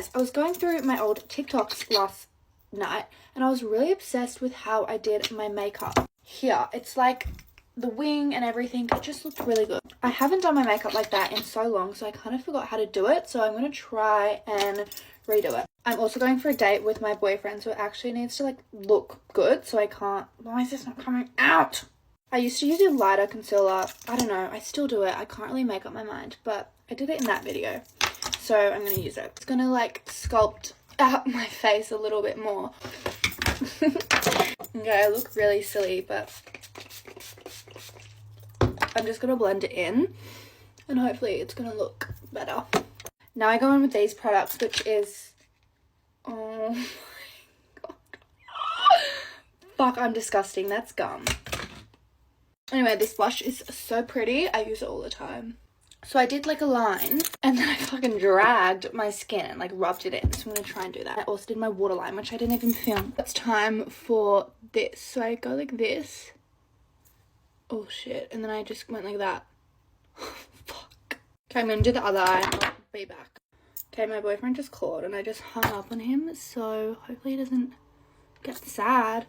Guys, I was going through my old TikToks last night and I was really obsessed with how I did my makeup. Here, it's like the wing and everything. It just looked really good. I haven't done my makeup like that in so long, so I kind of forgot how to do it. So I'm going to try and redo it. I'm also going for a date with my boyfriend, so it actually needs to like look good. So I can't. Why is this not coming out? I used to use a lighter concealer. I don't know. I still do it. I can't really make up my mind, but I did it in that video. So I'm going to use it. It's going to like sculpt out my face a little bit more. Okay, I look really silly, but I'm just going to blend it in and hopefully it's going to look better. Now I go in with these products, which is, oh my god. Fuck, I'm disgusting. That's gum. Anyway, this blush is so pretty. I use it all the time. So I did like a line and then I fucking dragged my skin and like rubbed it in. So I'm going to try and do that. I also did my waterline, which I didn't even film. It's time for this. So I go like this. Oh shit. And then I just went like that. Fuck. Okay, I'm going to do the other eye and I'll be back. Okay, my boyfriend just called and I just hung up on him. So hopefully he doesn't get sad.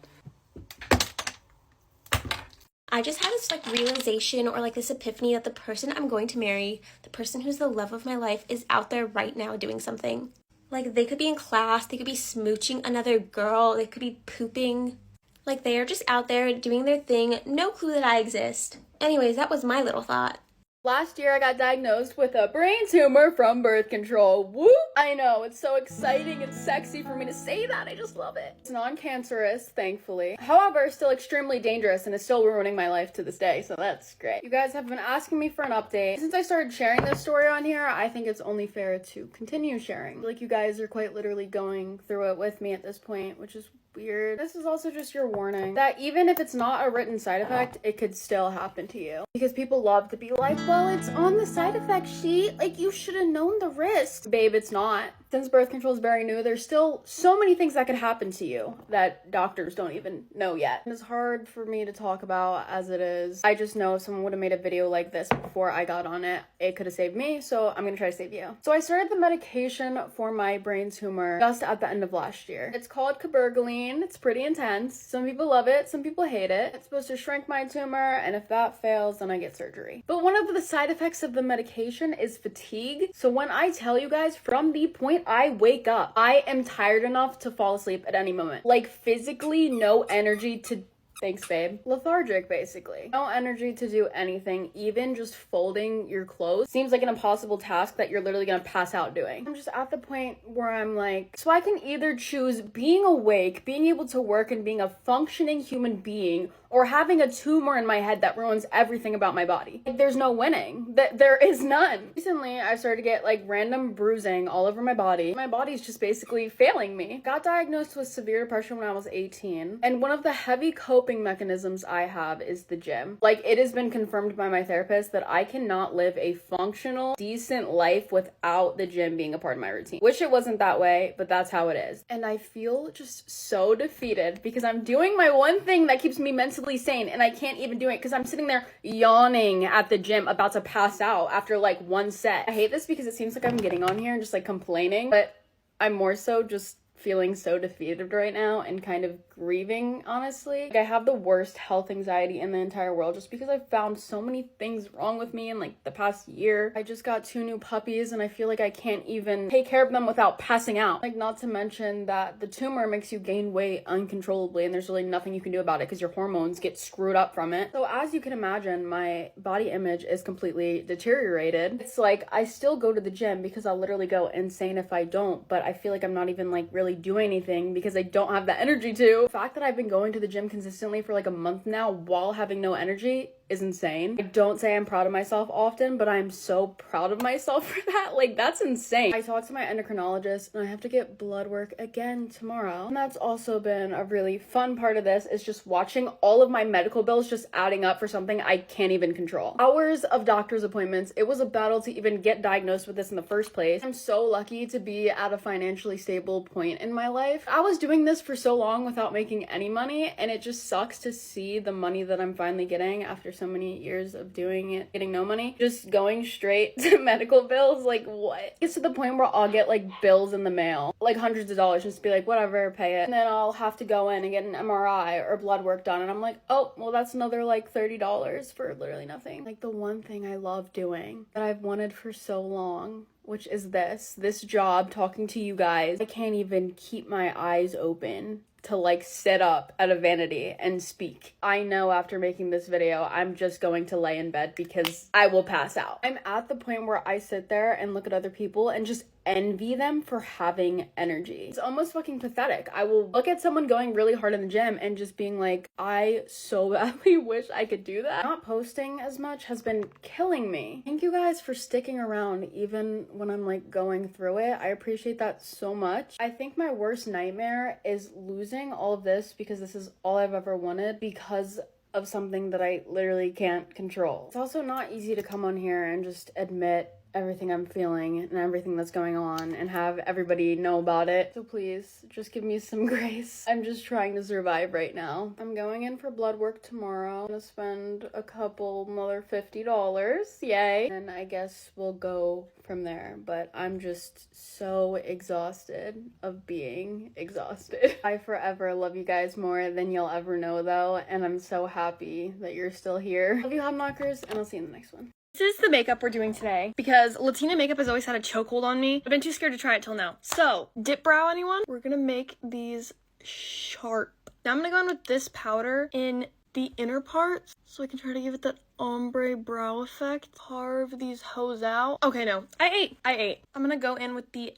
I just had this like realization or like this epiphany that the person I'm going to marry, the person who's the love of my life, is out there right now doing something. Like they could be in class, they could be smooching another girl, they could be pooping. Like they are just out there doing their thing, no clue that I exist. Anyways, that was my little thought. Last year I got diagnosed with a brain tumor from birth control. Whoop! I know, it's so exciting and sexy for me to say that. I just love it. It's non-cancerous, thankfully. However, still extremely dangerous and is still ruining my life to this day, so that's great. You guys have been asking me for an update. Since I started sharing this story on here, I think it's only fair to continue sharing. Like you guys are quite literally going through it with me at this point, which is weird. This is also just your warning that even if it's not a written side effect, it could still happen to you. Because people love to be like, well, it's on the side effect sheet. Like, you should have known the risk. Babe, it's not. Since birth control is very new, there's still so many things that could happen to you that doctors don't even know yet. It's hard for me to talk about as it is. I just know if someone would have made a video like this before I got on it, it could have saved me, so I'm gonna try to save you. So I started the medication for my brain tumor just at the end of last year. It's called cabergoline. It's pretty intense. Some people love it, some people hate it. It's supposed to shrink my tumor, and if that fails, then I get surgery. But one of the side effects of the medication is fatigue. So when I tell you guys, from the point I wake up, I am tired enough to fall asleep at any moment. Like physically no energy to, thanks babe, lethargic basically. No energy to do anything, even just folding your clothes seems like an impossible task that you're literally gonna pass out doing. I'm just at the point where I'm like, so I can either choose being awake, being able to work and being a functioning human being, or having a tumor in my head that ruins everything about my body. Like, there's no winning. There is none. Recently, I started to get like random bruising all over my body. My body's just basically failing me. Got diagnosed with severe depression when I was 18. And one of the heavy coping mechanisms I have is the gym. Like, it has been confirmed by my therapist that I cannot live a functional, decent life without the gym being a part of my routine. Wish it wasn't that way, but that's how it is. And I feel just so defeated because I'm doing my one thing that keeps me mentally sane and I can't even do it because I'm sitting there yawning at the gym about to pass out after like one set. I hate this because it seems like I'm getting on here and just like complaining, but I'm more so just feeling so defeated right now and kind of grieving, honestly. Like, I have the worst health anxiety in the entire world just because I've found so many things wrong with me in like the past year. I just got 2 new puppies and I feel like I can't even take care of them without passing out. Like, not to mention that the tumor makes you gain weight uncontrollably and there's really nothing you can do about it because your hormones get screwed up from it. So as you can imagine, my body image is completely deteriorated. It's like I still go to the gym because I'll literally go insane if I don't, but I feel like I'm not even like really do anything because I don't have the energy to. The fact that I've been going to the gym consistently for like a month now while having no energy is insane. I don't say I'm proud of myself often, but I'm so proud of myself for that. Like, that's insane. I talked to my endocrinologist and I have to get blood work again tomorrow. And that's also been a really fun part of this, is just watching all of my medical bills just adding up for something I can't even control. Hours of doctor's appointments. It was a battle to even get diagnosed with this in the first place. I'm so lucky to be at a financially stable point in my life. I was doing this for so long without making any money, and it just sucks to see the money that I'm finally getting after so many years of doing it, getting no money, just going straight to medical bills, like what? It's to the point where I'll get like bills in the mail, like hundreds of dollars, just be like, whatever, pay it. And then I'll have to go in and get an MRI or blood work done. And I'm like, oh, well, that's another like $30 for literally nothing. Like the one thing I love doing that I've wanted for so long, which is this job, talking to you guys. I can't even keep my eyes open to like sit up at a vanity and speak. I know after making this video, I'm just going to lay in bed because I will pass out. I'm at the point where I sit there and look at other people and just envy them for having energy. It's almost fucking pathetic. I will look at someone going really hard in the gym and just being like, I so badly wish I could do that. Not posting as much has been killing me. Thank you guys for sticking around even when I'm like going through it. I appreciate that so much. I think my worst nightmare is losing all of this because this is all I've ever wanted because of something that I literally can't control. It's also not easy to come on here and just admit everything I'm feeling and everything that's going on and have everybody know about it. So please, just give me some grace. I'm just trying to survive right now. I'm going in for blood work tomorrow. I'm gonna spend a couple another $50. Yay. And I guess we'll go from there. But I'm just so exhausted of being exhausted. I forever love you guys more than you'll ever know though. And I'm so happy that you're still here. Love you, Hot Knockers, and I'll see you in the next one. This is the makeup we're doing today because Latina makeup has always had a chokehold on me. I've been too scared to try it till now. So, dip brow anyone? We're gonna make these sharp. Now I'm gonna go in with this powder in the inner parts so I can try to give it that ombre brow effect. Carve these hoes out. Okay, no, I ate. I'm gonna go in with the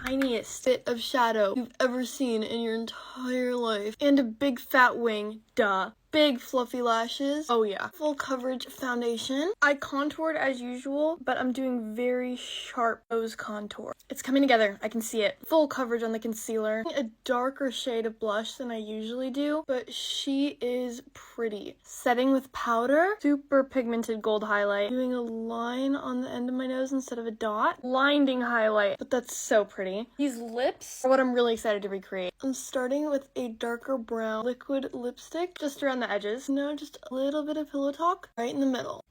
tiniest bit of shadow you've ever seen in your entire life and a big fat wing, duh. Big fluffy lashes. Oh yeah. Full coverage foundation. I contoured as usual, but I'm doing very sharp nose contour. It's coming together. I can see it. Full coverage on the concealer. A darker shade of blush than I usually do, but she is pretty. Setting with powder. Super pigmented gold highlight. Doing a line on the end of my nose instead of a dot. Blinding highlight, but that's so pretty. These lips are what I'm really excited to recreate. I'm starting with a darker brown liquid lipstick just around the edges. Now just a little bit of pillow talk right in the middle.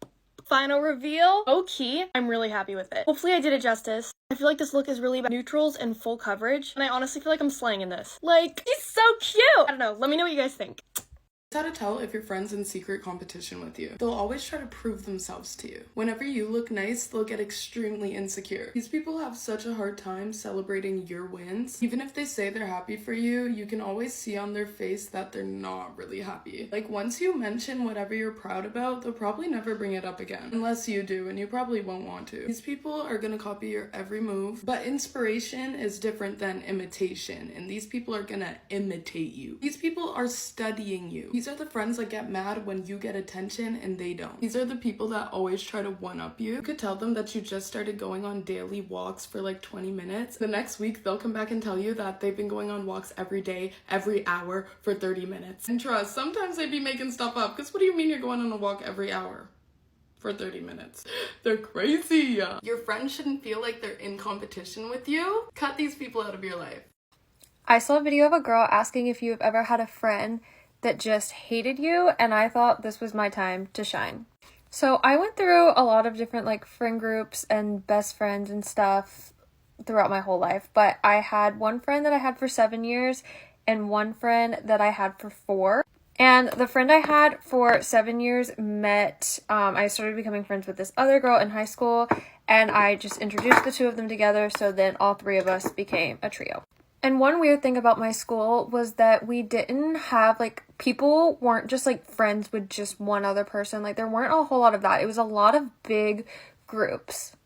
Final reveal. Okay, I'm really happy with it. Hopefully I did it justice. I feel like this look is really about neutrals and full coverage, and I honestly feel like I'm slaying in this. Like, he's so cute! I don't know, let me know what you guys think. How to tell if your friend's in secret competition with you. They'll always try to prove themselves to you. Whenever you look nice, they'll get extremely insecure. These people have such a hard time celebrating your wins. Even if they say they're happy for you, you can always see on their face that they're not really happy. Like once you mention whatever you're proud about, they'll probably never bring it up again. Unless you do, and you probably won't want to. These people are gonna copy your every move, but inspiration is different than imitation, and these people are gonna imitate you. These people are studying you. These are the friends that get mad when you get attention and they don't. These are the people that always try to one-up you. You could tell them that you just started going on daily walks for like 20 minutes. The next week, they'll come back and tell you that they've been going on walks every day, every hour for 30 minutes. And trust, sometimes they be making stuff up, because what do you mean you're going on a walk every hour? For 30 minutes. They're crazy. Your friends shouldn't feel like they're in competition with you. Cut these people out of your life. I saw a video of a girl asking if you've ever had a friend that just hated you, and I thought this was my time to shine. So I went through a lot of different like friend groups and best friends and stuff throughout my whole life, but I had one friend that I had for 7 years and one friend that I had for 4. And the friend I had for 7 years I started becoming friends with this other girl in high school, and I just introduced the two of them together, so then all 3 of us became a trio. And one weird thing about my school was that we didn't have, like, people weren't just, like, friends with just one other person. Like, there weren't a whole lot of that. It was a lot of big groups.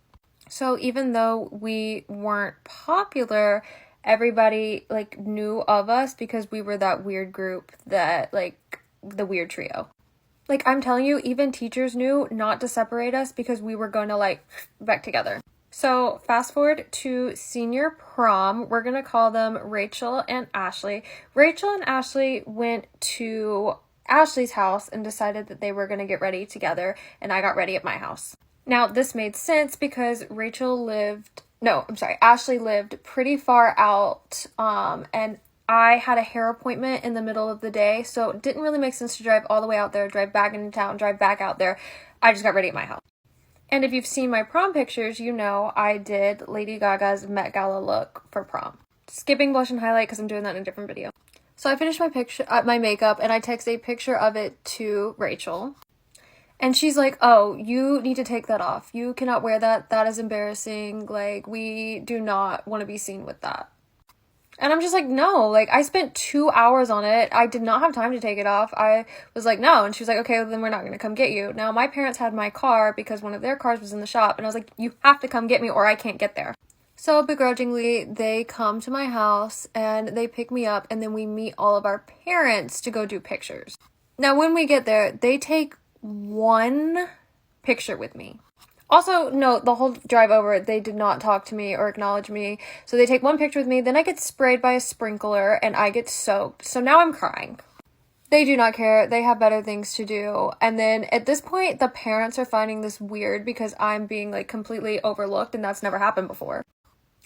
So even though we weren't popular, everybody, like, knew of us because we were that weird group that, like, the weird trio. Like, I'm telling you, even teachers knew not to separate us because we were going to, like, back together. So fast forward to senior prom, we're going to call them Rachel and Ashley. Rachel and Ashley went to Ashley's house and decided that they were going to get ready together, and I got ready at my house. Now, this made sense because Ashley lived pretty far out, and I had a hair appointment in the middle of the day, so it didn't really make sense to drive all the way out there, drive back into town, drive back out there. I just got ready at my house. And if you've seen my prom pictures, you know I did Lady Gaga's Met Gala look for prom. Skipping blush and highlight because I'm doing that in a different video. So I finished my makeup, and I text a picture of it to Rachel. And she's like, oh, you need to take that off. You cannot wear that. That is embarrassing. Like, we do not want to be seen with that. And I'm just like, no, like, I spent 2 hours on it. I did not have time to take it off. I was like, no. And she was like, okay, well, then we're not going to come get you. Now, my parents had my car because one of their cars was in the shop. And I was like, you have to come get me or I can't get there. So begrudgingly, they come to my house and they pick me up. And then we meet all of our parents to go do pictures. Now, when we get there, they take one picture with me. Also, no, the whole drive over, they did not talk to me or acknowledge me. So they take one picture with me, then I get sprayed by a sprinkler and I get soaked. So now I'm crying. They do not care. They have better things to do. And then at this point, the parents are finding this weird because I'm being like completely overlooked, and that's never happened before.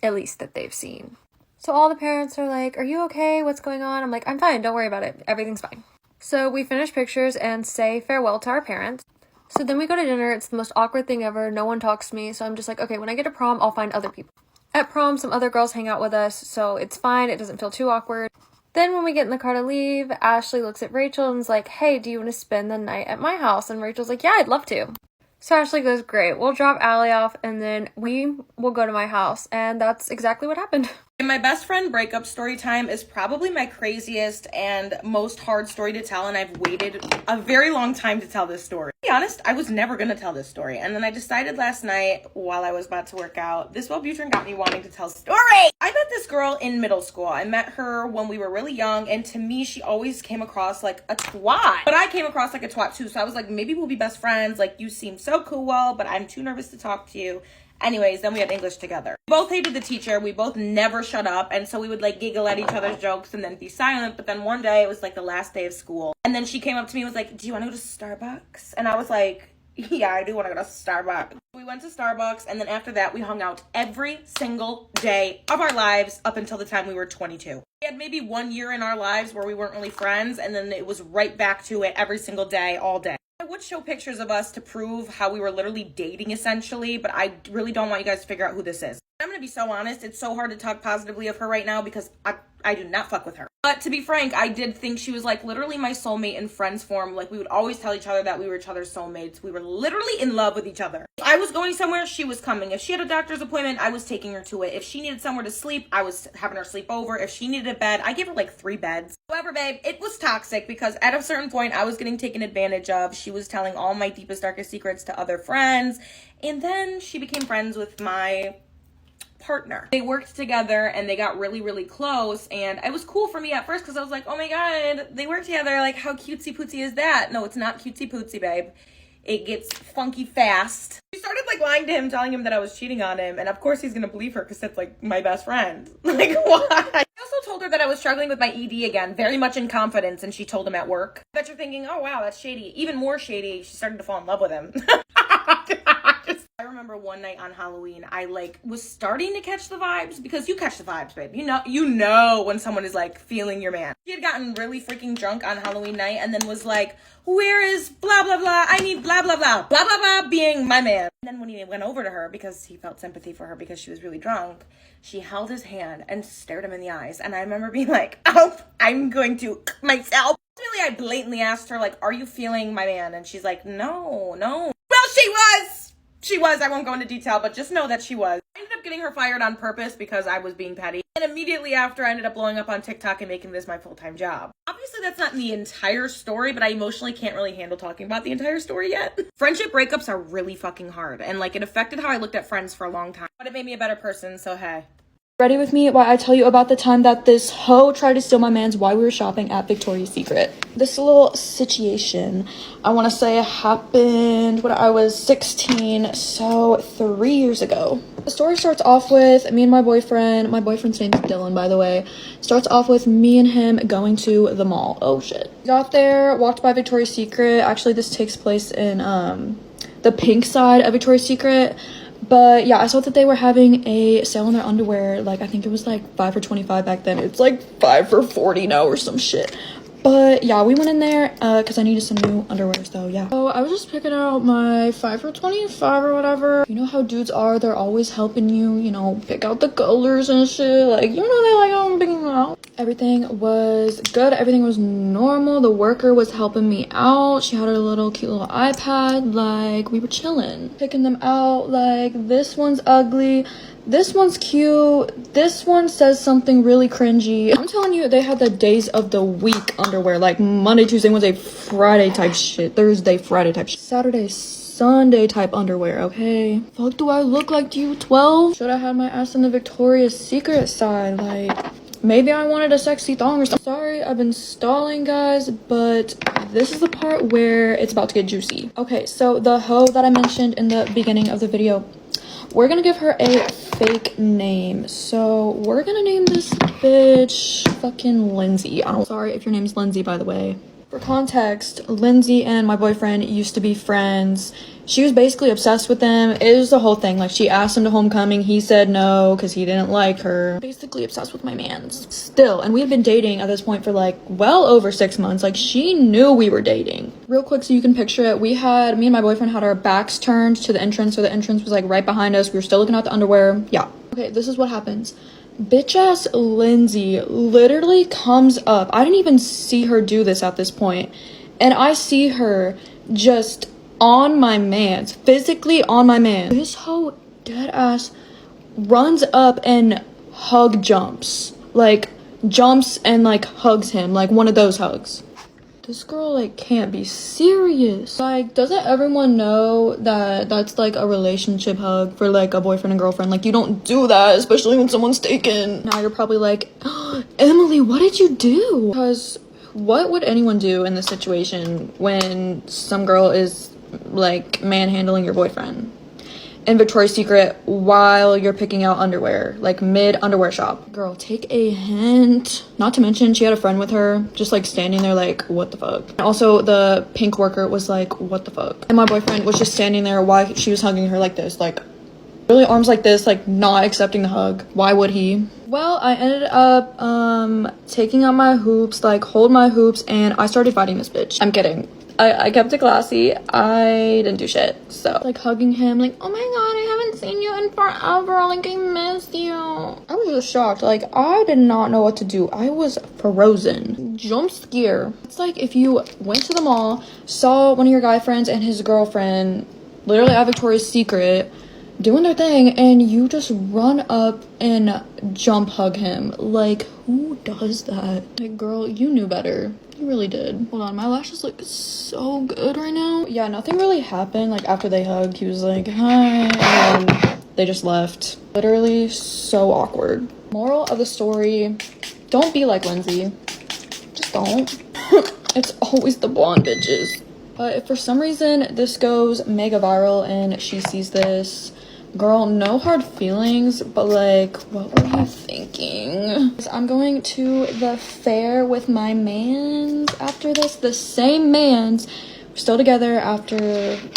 At least that they've seen. So all the parents are like, are you okay? What's going on? I'm like, I'm fine. Don't worry about it. Everything's fine. So we finish pictures and say farewell to our parents. So then we go to dinner. It's the most awkward thing ever. No one talks to me. So I'm just like, okay, when I get to prom, I'll find other people. At prom, some other girls hang out with us, so it's fine. It doesn't feel too awkward. Then when we get in the car to leave, Ashley looks at Rachel and is like, hey, do you want to spend the night at my house? And Rachel's like, yeah, I'd love to. So Ashley goes, great. We'll drop Allie off and then we will go to my house. And that's exactly what happened. My best friend breakup story time is probably my craziest and most hard story to tell, and I've waited a very long time to tell this story. To be honest, I was never going to tell this story, and then I decided last night while I was about to work out, this Wellbutrin got me wanting to tell a story. I met this girl in middle school. I met her when we were really young, and to me, she always came across like a twat. But I came across like a twat too, so I was like, maybe we'll be best friends. Like, you seem so cool, but I'm too nervous to talk to you. Anyways, then we had English together. We both hated the teacher. We both never shut up. And so we would like giggle at each other's jokes and then be silent. But then one day, it was like the last day of school. And then she came up to me and was like, do you want to go to Starbucks? And I was like, yeah, I do want to go to Starbucks. We went to Starbucks. And then after that, we hung out every single day of our lives up until the time we were 22. We had maybe 1 year in our lives where we weren't really friends. And then it was right back to it every single day, all day. I would show pictures of us to prove how we were literally dating essentially, but I really don't want you guys to figure out who this is. I'm going to be so honest, it's so hard to talk positively of her right now because I do not fuck with her. But to be frank, I did think she was like literally my soulmate in friends form. Like we would always tell each other that we were each other's soulmates. We were literally in love with each other. If I was going somewhere, she was coming. If she had a doctor's appointment, I was taking her to it. If she needed somewhere to sleep, I was having her sleep over. If she needed a bed, I gave her like 3 beds. However, babe, it was toxic because at a certain point I was getting taken advantage of. She was telling all my deepest, darkest secrets to other friends. And then she became friends with my partner. They worked together and they got really, really close, and it was cool for me at first because I was like, oh my god, they work together, like how cutesy pootsy is that? No, it's not cutesy pootsy, babe. It gets funky fast. She started like lying to him, telling him that I was cheating on him, and of course he's gonna believe her because that's like my best friend. Like, why? I also told her that I was struggling with my ED again, very much in confidence, and she told him at work. I bet you're thinking, oh wow, that's shady. Even more shady, she started to fall in love with him. I remember one night on Halloween, I like was starting to catch the vibes because you catch the vibes, babe. You know when someone is like feeling your man. She had gotten really freaking drunk on Halloween night and then was like, where is blah, blah, blah? I need blah, blah, blah, blah, blah, blah being my man. And then when he went over to her because he felt sympathy for her because she was really drunk, she held his hand and stared him in the eyes. And I remember being like, oh, I'm going to myself. Ultimately, I blatantly asked her, like, are you feeling my man? And she's like, no. Well, she was. I won't go into detail, but just know that she was. I ended up getting her fired on purpose because I was being petty. And immediately after, I ended up blowing up on TikTok and making this my full-time job. Obviously, that's not the entire story, but I emotionally can't really handle talking about the entire story yet. Friendship breakups are really fucking hard. And, like, it affected how I looked at friends for a long time. But it made me a better person, so hey. Ready with me while I tell you about the time that this hoe tried to steal my mans while we were shopping at Victoria's Secret. This little situation, I want to say, happened when I was 16, so 3 years ago. The story starts off with me and my boyfriend's name is Dylan, by the way, starts off with me and him going to the mall. Oh shit. Got there, walked by Victoria's Secret. Actually, this takes place in the pink side of Victoria's Secret. But yeah, I saw that they were having a sale on their underwear. Like, I think it was like 5 for $25 back then. It's like 5 for $40 now or some shit. But yeah, we went in there because I needed some new underwear, so yeah. So I was just picking out my 5 for $25 or whatever. You know how dudes are, they're always helping you, you know, pick out the colors and shit. Like, you know, they like, oh, I'm picking them out. Everything was good. Everything was normal. The worker was helping me out. She had her little cute little iPad. Like, we were chilling. Picking them out. Like, this one's ugly. This one's cute. This one says something really cringy. I'm telling you, they had the days of the week underwear. Like Monday, Tuesday, Wednesday, Friday type shit. Thursday, Friday type shit. Saturday, Sunday type underwear, okay? Fuck do I look like to you, 12? Should I have my ass on the Victoria's Secret side? Like, maybe I wanted a sexy thong or something. Sorry, I've been stalling, guys, but this is the part where it's about to get juicy. Okay, so the hoe that I mentioned in the beginning of the video, we're gonna give her a fake name. So we're gonna name this bitch fucking Lindsay. Sorry if your name's Lindsay, by the way. For context, Lindsay and my boyfriend used to be friends. She was basically obsessed with them. It was the whole thing. Like, she asked him to homecoming. He said no because he didn't like her. Basically obsessed with my mans. Still, and we had been dating at this point for like well over 6 months. Like, she knew we were dating. Real quick so you can picture it, me and my boyfriend had our backs turned to the entrance, so the entrance was like right behind us. We were still looking at the underwear. Yeah. Okay, this is what happens. Bitch ass Lindsay literally comes up. I didn't even see her do this at this point. And I see her just on my mans, physically on my man. This hoe dead ass runs up and hug jumps. Like, jumps and like hugs him, like one of those hugs. This girl like can't be serious. Like, doesn't everyone know that that's like a relationship hug for like a boyfriend and girlfriend? Like, you don't do that, especially when someone's taken. Now you're probably like, oh, Emily, what did you do? Because what would anyone do in this situation when some girl is like manhandling your boyfriend in Victoria's Secret while you're picking out underwear, like mid underwear shop? Girl, take a hint. Not to mention she had a friend with her, just like standing there like, what the fuck? And also the pink worker was like, what the fuck? And my boyfriend was just standing there while she was hugging her like this, like really arms like this, like not accepting the hug. Why would he? Well, I ended up taking out my hoops, like hold my hoops, and I started fighting this bitch. I'm kidding. I kept it classy. I didn't do shit. So like hugging him, like, oh my god, I haven't seen you in forever, like I missed you. I was just shocked. Like, I did not know what to do. I was frozen. Jump scare. It's like if you went to the mall, saw one of your guy friends and his girlfriend literally at Victoria's Secret doing their thing, and you just run up and jump hug him. Like, who does that? Like, girl, you knew better. You really did. Hold on, my lashes look so good right now. Yeah, nothing really happened. Like, after they hugged, he was like, hi, and then they just left. Literally so awkward. Moral of the story, don't be like Lindsay. Just don't. It's always the blonde bitches. But if for some reason this goes mega viral and she sees this, girl, no hard feelings, but like, what were you thinking? I'm going to the fair with my mans after this. The same mans. We're still together after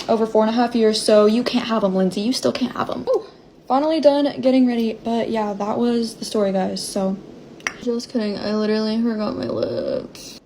over 4.5 years, so you can't have them, Lindsay. You still can't have them. Ooh, finally done getting ready. But yeah, that was the story, guys. So, just kidding. I literally forgot my lips.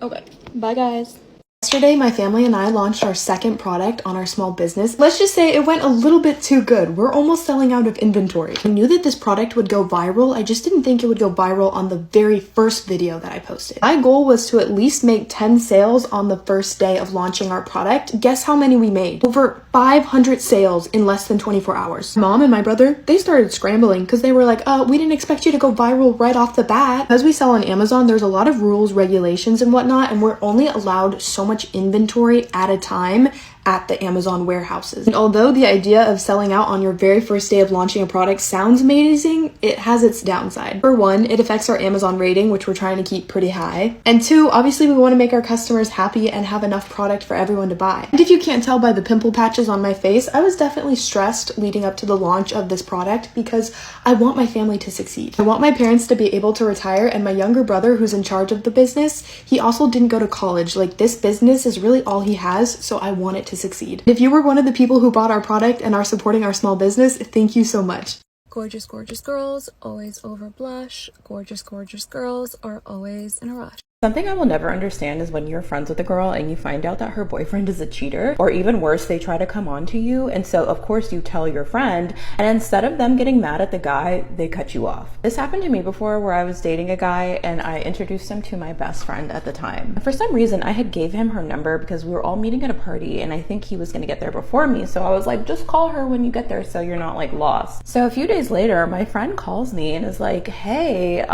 Okay, bye, guys. Yesterday, my family and I launched our second product on our small business. Let's just say it went a little bit too good. We're almost selling out of inventory. I knew that this product would go viral. I just didn't think it would go viral on the very first video that I posted. My goal was to at least make 10 sales on the first day of launching our product. Guess how many we made? Over 500 sales in less than 24 hours. Mom and my brother, they started scrambling because they were like, we didn't expect you to go viral right off the bat. As we sell on Amazon, there's a lot of rules, regulations, and whatnot, and we're only allowed so much inventory at a time at the Amazon warehouses. And although the idea of selling out on your very first day of launching a product sounds amazing, it has its downside. For one, it affects our Amazon rating, which we're trying to keep pretty high. And two, obviously we want to make our customers happy and have enough product for everyone to buy. And if you can't tell by the pimple patches on my face, I was definitely stressed leading up to the launch of this product because I want my family to succeed. I want my parents to be able to retire, and my younger brother, who's in charge of the business, he also didn't go to college. Like, this business is really all he has, so I want it to to succeed. If you were one of the people who bought our product and are supporting our small business, thank you so much. Gorgeous, gorgeous girls always over blush. Gorgeous, gorgeous girls are always in a rush. Something I will never understand is when you're friends with a girl and you find out that her boyfriend is a cheater, or even worse, they try to come on to you. And so of course you tell your friend, and instead of them getting mad at the guy, they cut you off. This happened to me before, where I was dating a guy and I introduced him to my best friend at the time. For some reason, I had gave him her number because we were all meeting at a party and I think he was gonna get there before me. So I was like, just call her when you get there so you're not like lost. So a few days later, my friend calls me and is like, hey,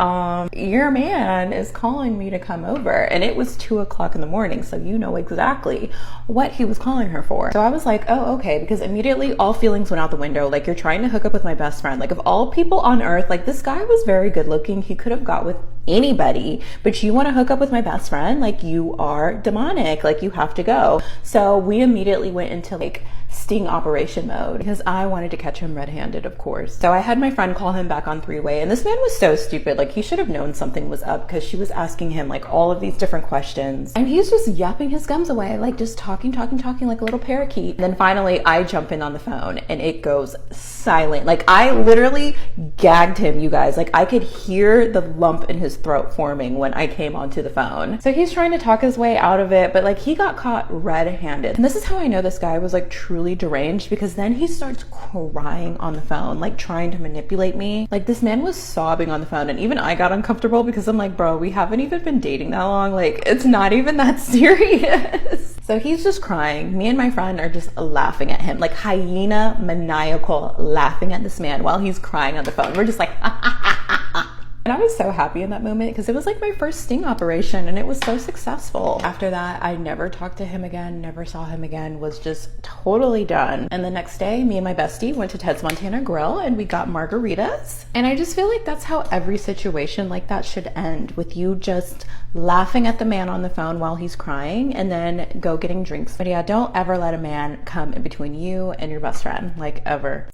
your man is calling me to come over. And it was 2 o'clock in the morning, so you know exactly what he was calling her for. So I was like, oh, okay, because immediately all feelings went out the window. Like, you're trying to hook up with my best friend. Like, of all people on earth, like, this guy was very good looking. He could have got with anybody, but you want to hook up with my best friend? Like, you are demonic. Like, you have to go. So we immediately went into like sting operation mode because I wanted to catch him red-handed, of course. So I had my friend call him back on three-way, and this man was so stupid. Like, he should have known something was up because she was asking him like all of these different questions, and he's just yapping his gums away, like just talking like a little parakeet. And then finally I jump in on the phone and it goes silent. Like, I literally gagged him, you guys. Like, I could hear the lump in his throat forming when I came onto the phone. So he's trying to talk his way out of it, but like, he got caught red-handed. And this is how I know this guy was like truly deranged, because then he starts crying on the phone, like trying to manipulate me. Like, this man was sobbing on the phone, and even I got uncomfortable because I'm like, bro, we haven't even been dating that long. Like, it's not even that serious. So he's just crying. Me and my friend are just laughing at him, like hyena maniacal, laughing at this man while he's crying on the phone. We're just like, And I was so happy in that moment because it was like my first sting operation and it was so successful. After that, I never talked to him again, never saw him again, was just totally done. And the next day, me and my bestie went to Ted's Montana Grill and we got margaritas. And I just feel like that's how every situation like that should end, with you just laughing at the man on the phone while he's crying and then go getting drinks. But yeah, don't ever let a man come in between you and your best friend, like, ever.